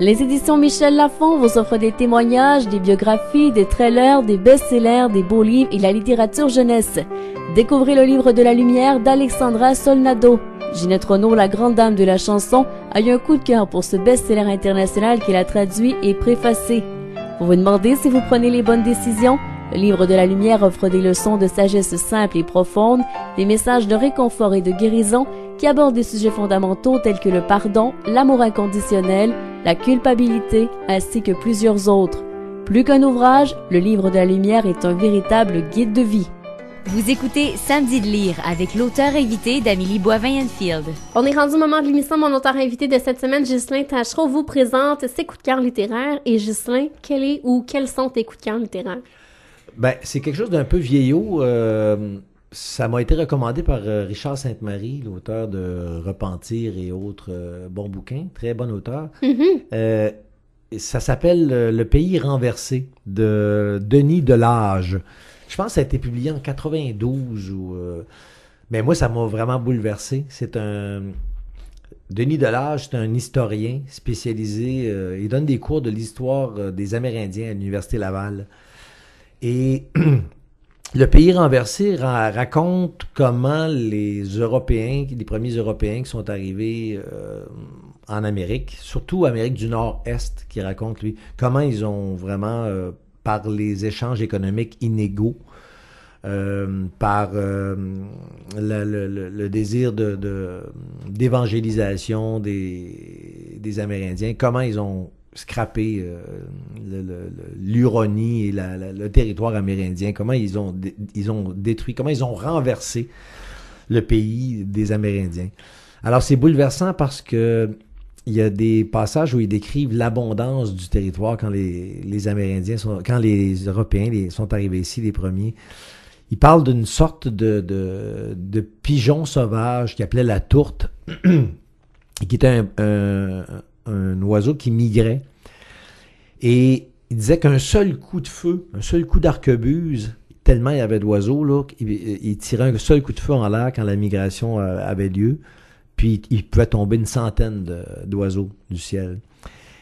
Les éditions Michel Lafon vous offrent des témoignages, des biographies, des trailers, des best-sellers, des beaux livres et la littérature jeunesse. Découvrez le livre de la lumière d'Alexandra Solnado. Ginette Renaud, la grande dame de la chanson, a eu un coup de cœur pour ce best-seller international qu'elle a traduit et préfacé. Vous vous demandez si vous prenez les bonnes décisions? Le livre de la lumière offre des leçons de sagesse simples et profondes, des messages de réconfort et de guérison qui abordent des sujets fondamentaux tels que le pardon, l'amour inconditionnel, la culpabilité, ainsi que plusieurs autres. Plus qu'un ouvrage, le livre de la lumière est un véritable guide de vie. Vous écoutez Samedi de lire avec l'auteur invité d'Amélie Boivin-Enfield. On est rendu au moment de l'émission. Mon auteur invité de cette semaine, Ghislain Tachereau, vous présente ses coups de cœur littéraires. Et Ghislain, quels sont tes coups de cœur littéraires? Ben, c'est quelque chose d'un peu vieillot. Ça m'a été recommandé par Richard Sainte-Marie, l'auteur de Repentir et autres bons bouquins. Très bon auteur. Mm-hmm. Ça s'appelle Le pays renversé de Denis Delage. Je pense que ça a été publié en 92. Mais moi, ça m'a vraiment bouleversé. Denis Delage, c'est un historien spécialisé. Il donne des cours de l'histoire des Amérindiens à l'Université Laval. Et Le pays renversé raconte comment les premiers Européens qui sont arrivés en Amérique, surtout Amérique du Nord-Est, qui raconte, lui, comment ils ont vraiment, par les échanges économiques inégaux, par le désir d'évangélisation des Amérindiens, comment ils ont scrappé l'Huronie et le territoire amérindien, comment ils ont détruit, comment ils ont renversé le pays des Amérindiens. Alors c'est bouleversant parce que il y a des passages où ils décrivent l'abondance du territoire quand les Amérindiens quand les Européens sont arrivés ici, les premiers. Ils parlent d'une sorte de pigeon sauvage qu'ils appelaient la tourte, qui était un oiseau qui migrait. Et il disait qu'un seul coup de feu, un seul coup d'arquebuse, tellement il y avait d'oiseaux, là, il tirait un seul coup de feu en l'air quand la migration avait lieu, puis il pouvait tomber une centaine d'oiseaux du ciel.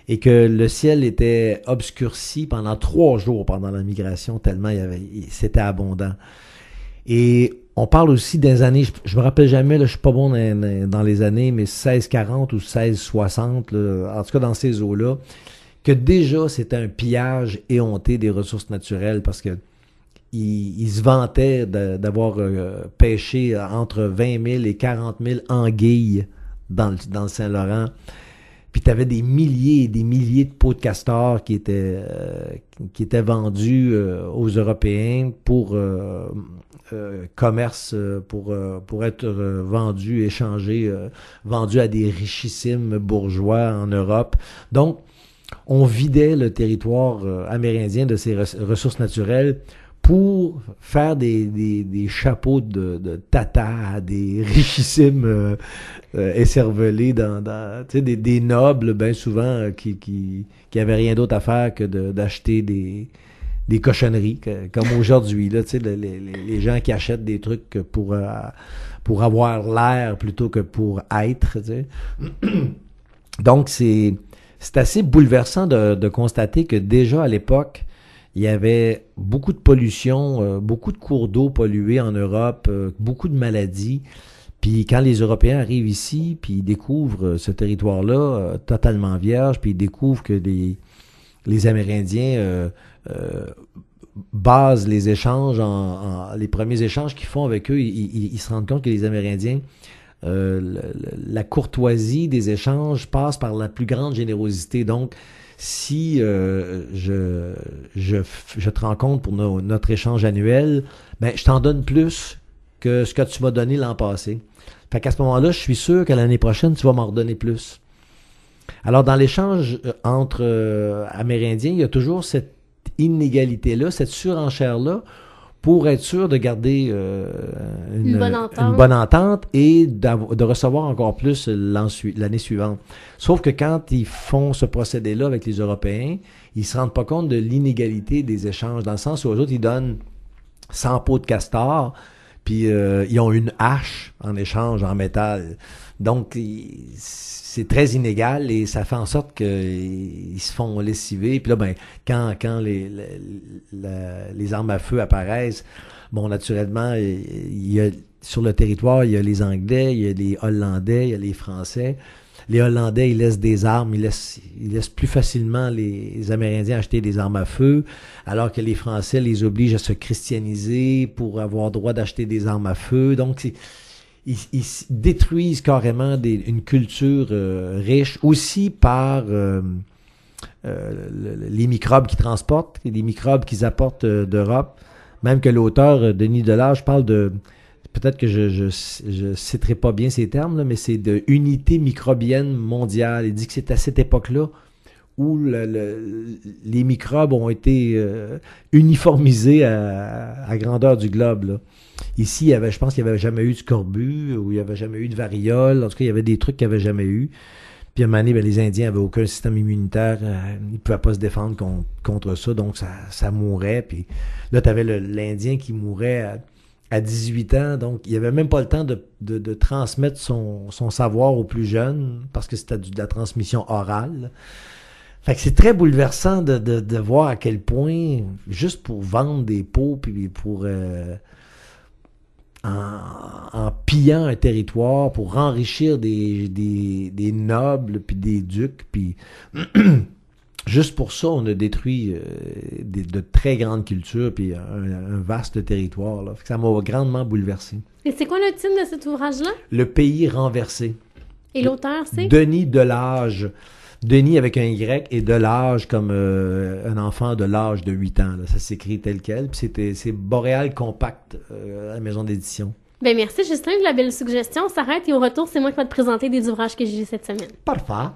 Et que le ciel était obscurci pendant 3 jours pendant la migration, tellement c'était abondant. Et on parle aussi des années, je me rappelle jamais, là, je suis pas bon dans les années, mais 1640 ou 1660, là, en tout cas dans ces eaux-là, que déjà c'était un pillage éhonté des ressources naturelles parce que ils se vantaient d'avoir pêché entre 20 000 et 40 000 anguilles dans le Saint-Laurent. Puis tu avais des milliers et des milliers de peaux de castor qui étaient vendus aux Européens pour commerce, pour être vendus, échangés, vendus à des richissimes bourgeois en Europe. Donc, on vidait le territoire amérindien de ses ressources naturelles pour faire des chapeaux de tata, des richissimes écervelés des nobles, bien souvent, qui avaient rien d'autre à faire que d'acheter des cochonneries, comme aujourd'hui, là, les gens qui achètent des trucs pour avoir l'air plutôt que pour être. T'sais. Donc, c'est assez bouleversant de constater que déjà à l'époque, il y avait beaucoup de pollution, beaucoup de cours d'eau pollués en Europe, beaucoup de maladies. Puis quand les Européens arrivent ici, puis ils découvrent ce territoire-là totalement vierge, puis ils découvrent que les Amérindiens basent les échanges, les premiers échanges qu'ils font avec eux, ils se rendent compte que les Amérindiens, la courtoisie des échanges passe par la plus grande générosité. Donc, si je te rencontre pour notre échange annuel, ben je t'en donne plus que ce que tu m'as donné l'an passé. Fait qu'à ce moment-là, je suis sûr que l'année prochaine, tu vas m'en redonner plus. Alors, dans l'échange entre Amérindiens, il y a toujours cette inégalité-là, cette surenchère-là, pour être sûr de garder une bonne entente et de recevoir encore plus l'année suivante. Sauf que quand ils font ce procédé-là avec les Européens, ils se rendent pas compte de l'inégalité des échanges, dans le sens où eux autres, ils donnent 100 peaux de castor, puis ils ont une hache en échange en métal. Donc, c'est très inégal et ça fait en sorte qu'ils se font lessiver. Puis là, ben, quand les armes à feu apparaissent, bon, naturellement, il y a, sur le territoire, il y a les Anglais, il y a les Hollandais, il y a les Français. Les Hollandais, ils laissent des armes, ils laissent plus facilement les Amérindiens acheter des armes à feu, alors que les Français les obligent à se christianiser pour avoir droit d'acheter des armes à feu. Donc, ils détruisent carrément une culture riche, aussi par les microbes qu'ils transportent, les microbes qu'ils apportent d'Europe. Même que l'auteur, Denis Delage, parle de... Peut-être que je citerai pas bien ces termes, là, mais c'est de unité microbienne mondiale. Il dit que c'est à cette époque-là où les microbes ont été uniformisés à grandeur du globe. Là. Ici, je pense qu'il n'y avait jamais eu de scorbut, ou il n'y avait jamais eu de variole. En tout cas, il y avait des trucs qu'il n'y avait jamais eu. Puis à un moment donné, ben, les Indiens n'avaient aucun système immunitaire. Ils ne pouvaient pas se défendre contre ça, donc ça mourait. Puis là, tu avais l'Indien qui mourait à 18 ans, donc il n'avait même pas le temps de transmettre son savoir aux plus jeunes, parce que c'était de la transmission orale. Fait que c'est très bouleversant de voir à quel point, juste pour vendre des peaux, puis pour en pillant un territoire, pour enrichir des nobles, puis des ducs, puis juste pour ça, on a détruit de très grandes cultures puis un vaste territoire. Là. Ça m'a grandement bouleversé. Et c'est quoi le titre de cet ouvrage-là? Le pays renversé. Et l'auteur, c'est? Denis Delage. Denis avec un Y et Delage comme un enfant de l'âge de 8 ans. Là. Ça s'écrit tel quel. Puis c'est Boréal Compact à la maison d'édition. Ben merci Justin de la belle suggestion. On s'arrête et au retour, c'est moi qui vais te présenter des ouvrages que j'ai lu cette semaine. Parfait.